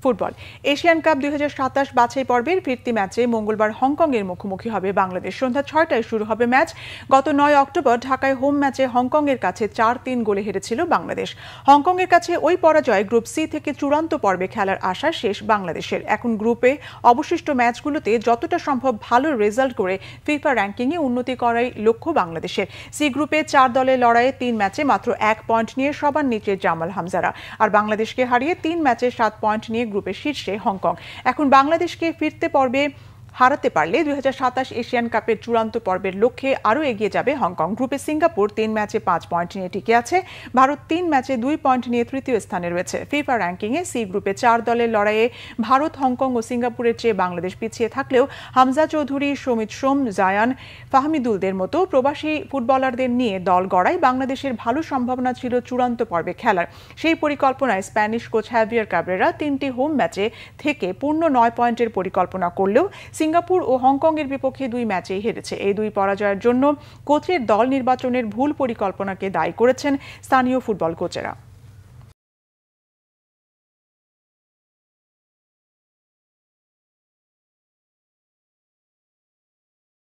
Football Asian cup 2027 বাছাই পর্বের ফিরতি ম্যাচে মঙ্গলবার হংকংয়ের মুখোমুখি হবে বাংলাদেশ। সন্ধ্যা 6টায় শুরু হবে ম্যাচ। গত 9 অক্টোবর ঢাকায় হোম ম্যাচে হংকংয়ের কাছে 4-3 গোলে হেরেছিল বাংলাদেশ। হংকংয়ের কাছে ওই পরাজয় গ্রুপ সি থেকে চূড়ান্ত পর্বে খেলার আশা শেষ বাংলাদেশের। এখন গ্রুপে অবশিষ্ট ম্যাচগুলোতে যতটা সম্ভব ভালো রেজাল্ট করে ফিফা র্যাঙ্কিংয়ে উন্নতি করাই লক্ষ্য বাংলাদেশের। সি গ্রুপে 4 দলের লড়াইয়ে 3 ম্যাচে মাত্র 1 পয়েন্ট নিয়ে সবার নিচে জামাল হামজারা, আর বাংলাদেশকে হারিয়ে 3 ম্যাচে 7 পয়েন্ট নিয়ে গ্রুপের শীর্ষে হংকং। এখন বাংলাদেশকে ফিরতে পর্বে হারাতে পারলে 2027 এশিয়ান কাপের চূড়ান্ত পর্বের লক্ষ্যে আরও এগিয়ে যাবে হংকং। গ্রুপে সিঙ্গাপুর 3 ম্যাচে 5 পয়েন্ট নিয়ে টিকে আছে। ভারত 3 ম্যাচে 2 পয়েন্ট নিয়ে তৃতীয় স্থানে রয়েছে। ফিফা র্যাঙ্কিংয়ে সি গ্রুপে 4 দলের লড়াইয়ে ভারত, হংকং ও সিঙ্গাপুরের চেয়ে বাংলাদেশ পিছিয়ে থাকলেও হামজা চৌধুরী, সমিত সোম, জায়ান, ফাহমিদুলদের মতো প্রবাসী ফুটবলারদের নিয়ে দল গড়ায় বাংলাদেশের ভালো সম্ভাবনা ছিল চূড়ান্ত পর্বে খেলার। সেই পরিকল্পনায় স্প্যানিশ কোচ হ্যাভিয়ার কাবরেরা 3টি হোম ম্যাচে থেকে পূর্ণ 9 পয়েন্টের পরিকল্পনা করলেও সিঙ্গাপুর ও হংকংয়ের বিপক্ষে 2 ম্যাচেই হেরেছে। এই 2 পরাজয়ের জন্য কোচের দল নির্বাচনের ভুল পরিকল্পনাকে দায়ী করেছেন স্থানীয় ফুটবল কোচেরা।